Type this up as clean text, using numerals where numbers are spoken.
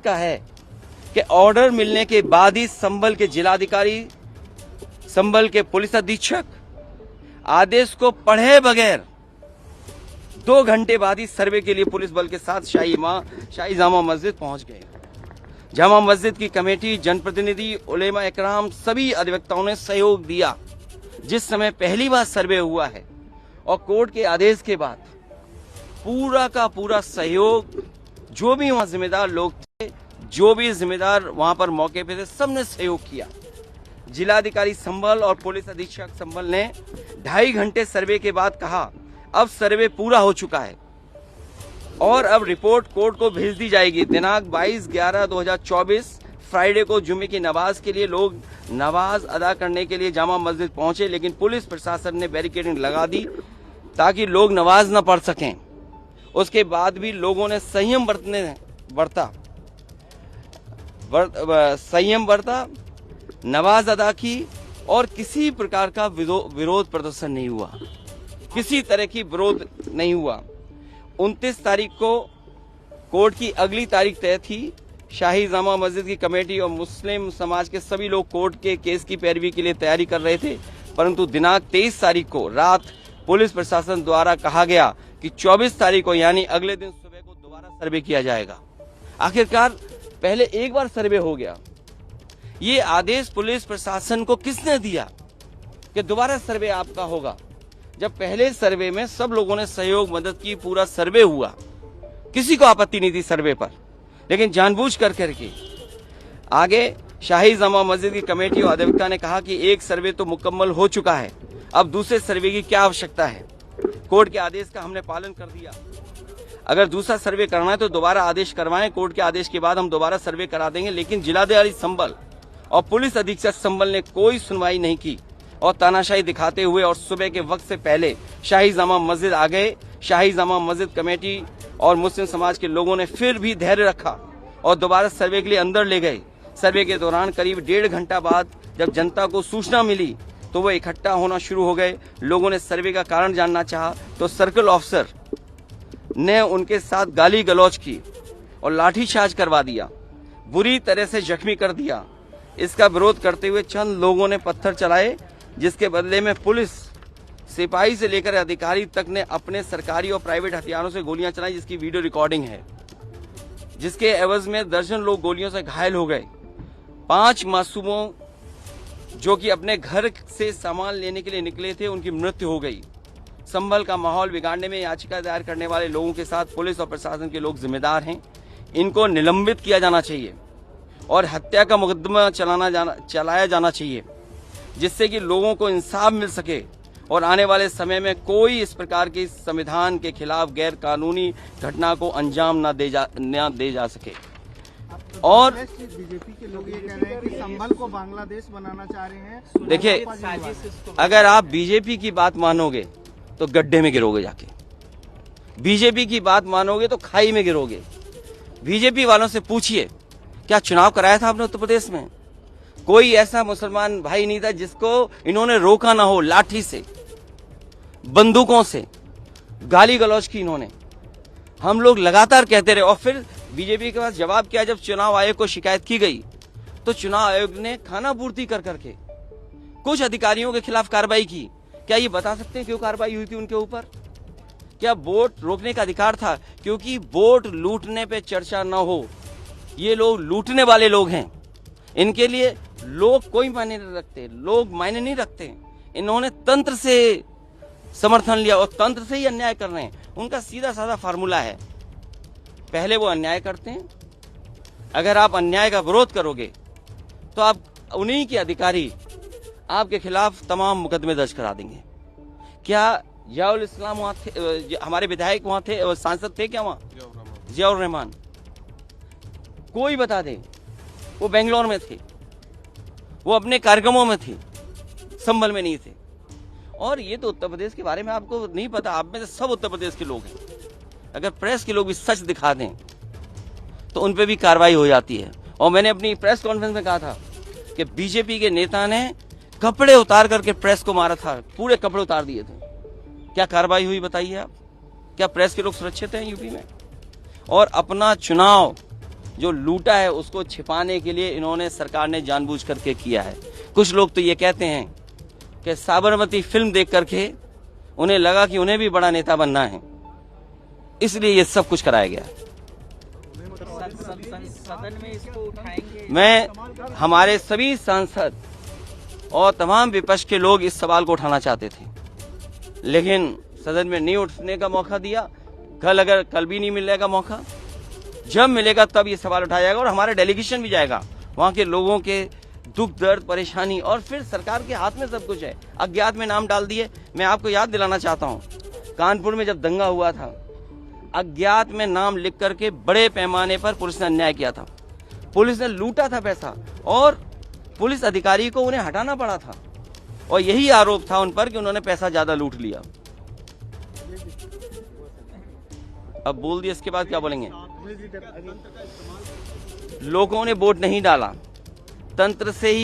का है कि ऑर्डर मिलने के बाद ही संभल के जिलाधिकारी, संभल के पुलिस अधीक्षक आदेश को पढ़े बगैर 2 घंटे बाद ही सर्वे के लिए पुलिस बल के साथ शाही जामा मस्जिद पहुंच गए। जामा मस्जिद की कमेटी, जनप्रतिनिधि, उलेमा इकराम, सभी अधिवक्ताओं ने सहयोग दिया। जिस समय पहली बार सर्वे हुआ है और कोर्ट के आदेश के बाद पूरा का पूरा सहयोग, जो भी वहां जिम्मेदार लोग थे, जो भी जिम्मेदार वहां पर मौके पे थे, सबने सहयोग किया। जिलाधिकारी संभल और पुलिस अधीक्षक संभल ने 2.5 घंटे सर्वे के बाद कहा अब सर्वे पूरा हो चुका है और अब रिपोर्ट कोर्ट को भेज दी जाएगी। दिनांक 22/11/2024 फ्राइडे को जुमे की नमाज के लिए लोग नमाज अदा करने के लिए जामा मस्जिद पहुंचे, लेकिन पुलिस प्रशासन ने बैरिकेडिंग लगा दी ताकि लोग नमाज न पढ़ सकें। उसके बाद भी लोगों ने संयम बरता, नमाज अदा की और किसी प्रकार का विरोध प्रदर्शन नहीं हुआ, किसी तरह की विरोध नहीं हुआ। 29 तारीख को कोर्ट की अगली तारीख तय थी। शाही जामा मस्जिद की कमेटी और मुस्लिम समाज के सभी लोग कोर्ट के केस की पैरवी के लिए तैयारी कर रहे थे, परंतु दिनांक 23 तारीख को रात पुलिस प्रशासन द्वारा कहा गया कि 24 तारीख को यानी अगले दिन सुबह को दोबारा सर्वे किया जाएगा। आखिरकार पहले एक बार सर्वे हो गया। ये आदेश पुलिस प्रशासन को किसने दिया कि दोबारा सर्वे आपका होगा, जब पहले सर्वे में सब लोगों ने सहयोग मदद की, पूरा सर्वे हुआ, किसी को आपत्ति नहीं थी सर्वे पर, लेकिन जानबूझ करके आगे शाही जामा मस्जिद की कमेटी और अधिवक्ता ने कहा कि एक सर्वे तो मुकम्मल हो चुका है, अब दूसरे सर्वे की क्या आवश्यकता है। कोर्ट के आदेश का हमने पालन कर दिया। अगर दूसरा सर्वे करना है तो दोबारा आदेश करवाएं, कोर्ट के आदेश के बाद हम दोबारा सर्वे करा देंगे। लेकिन जिलाधिकारी संभल और पुलिस अधीक्षक संभल ने कोई सुनवाई नहीं की और तानाशाही दिखाते हुए और सुबह के वक्त से पहले शाही जामा मस्जिद आ गए। शाही जामा मस्जिद कमेटी और मुस्लिम समाज के लोगों ने फिर भी धैर्य रखा और दोबारा सर्वे के लिए अंदर ले गए। सर्वे के दौरान करीब 1.5 घंटा बाद जब जनता को सूचना मिली तो वो इकट्ठा होना शुरू हो गए। लोगों ने सर्वे का कारण जानना चाहा तो सर्कल ऑफिसर ने उनके साथ गाली गलौज की और लाठीचार्ज करवा दिया, बुरी तरह से जख्मी कर दिया। इसका विरोध करते हुए चंद लोगों ने पत्थर चलाए, जिसके बदले में पुलिस सिपाही से लेकर अधिकारी तक ने अपने सरकारी और प्राइवेट हथियारों से गोलियां चलाई, जिसकी वीडियो रिकॉर्डिंग है, जिसके एवज में दर्जन लोग गोलियों से घायल हो गए। 5 मासूमों जो कि अपने घर से सामान लेने के लिए निकले थे, उनकी मृत्यु हो गई। संभल का माहौल बिगाड़ने में याचिका दायर करने वाले लोगों के साथ पुलिस और प्रशासन के लोग जिम्मेदार हैं। इनको निलंबित किया जाना चाहिए और हत्या का मुकदमा चलाया जाना चाहिए, जिससे कि लोगों को इंसाफ मिल सके और आने वाले समय में कोई इस प्रकार की संविधान के खिलाफ गैर कानूनी घटना को अंजाम न दे जा सके। और बीजेपी के लोग ये कह रहे हैं कि संभल को बांग्लादेश बनाना चाह रहे हैं। देखिए, अगर आप बीजेपी की बात मानोगे तो गड्ढे में गिरोगे, जाके बीजेपी की बात मानोगे तो खाई में गिरोगे। बीजेपी वालों से पूछिए, क्या चुनाव कराया था आपने उत्तर प्रदेश में? कोई ऐसा मुसलमान भाई नहीं था जिसको इन्होंने रोका ना हो। लाठी से, बंदूकों से गाली गलौज की इन्होंने। हम लोग लगातार कहते रहे और फिर बीजेपी के पास जवाब किया। जब चुनाव आयोग को शिकायत की गई तो चुनाव आयोग ने खाना पूर्ति कर करके कुछ अधिकारियों के खिलाफ कार्रवाई की। क्या ये बता सकते हैं क्यों कार्रवाई हुई थी उनके ऊपर? क्या वोट रोकने का अधिकार था? क्योंकि वोट लूटने पे चर्चा न हो। ये लोग लूटने वाले लोग हैं, इनके लिए लोग कोई मायने नहीं रखते, लोग मायने नहीं रखते। इन्होंने तंत्र से समर्थन लिया और तंत्र से ही अन्याय कर रहे हैं। उनका सीधा साधा फार्मूला है, पहले वो अन्याय करते हैं। अगर आप अन्याय का विरोध करोगे तो आप उन्हीं के अधिकारी आपके खिलाफ तमाम मुकदमे दर्ज करा देंगे। क्या जियाउल इस्लाम वहां थे? हमारे विधायक वहां थे, सांसद थे क्या वहां? जियाउर रहमान, कोई बता दे। वो बेंगलोर में थे, वो अपने कार्यक्रमों में थे, संभल में नहीं थे। और ये तो उत्तर प्रदेश के बारे में आपको नहीं पता। आप में से सब उत्तर प्रदेश के लोग हैं। अगर प्रेस के लोग भी सच दिखा दें तो उन पे भी कार्रवाई हो जाती है। और मैंने अपनी प्रेस कॉन्फ्रेंस में कहा था कि बीजेपी के नेता ने कपड़े उतार करके प्रेस को मारा था, पूरे कपड़े उतार दिए थे। क्या कार्रवाई हुई बताइए आप? क्या प्रेस के लोग सुरक्षित हैं यूपी में? और अपना चुनाव जो लूटा है उसको छिपाने के लिए इन्होंने, सरकार ने जानबूझ करके किया है। कुछ लोग तो ये कहते हैं कि साबरमती फिल्म देख करके उन्हें लगा कि उन्हें भी बड़ा नेता बनना है, इसलिए ये सब कुछ कराया गया। सदन में इसको उठाएंगे। मैं, हमारे सभी सांसद और तमाम विपक्ष के लोग इस सवाल को उठाना चाहते थे, लेकिन सदन में नहीं उठने का मौका दिया। कल भी नहीं मिलेगा मौका, जब मिलेगा तब ये सवाल उठाया जाएगा और हमारा डेलीगेशन भी जाएगा, वहां के लोगों के दुख दर्द परेशानी, और फिर सरकार के हाथ में सब कुछ है। अज्ञात में नाम डाल दिए। मैं आपको याद दिलाना चाहता हूं, कानपुर में जब दंगा हुआ था, अज्ञात में नाम लिख करके बड़े पैमाने पर पुलिस ने अन्याय किया था। पुलिस ने लूटा था पैसा और पुलिस अधिकारी को उन्हें हटाना पड़ा था, और यही आरोप था उन पर कि उन्होंने पैसा ज्यादा लूट लिया। अब बोल दिया, इसके बाद क्या बोलेंगे? लोगों ने वोट नहीं डाला, तंत्र से ही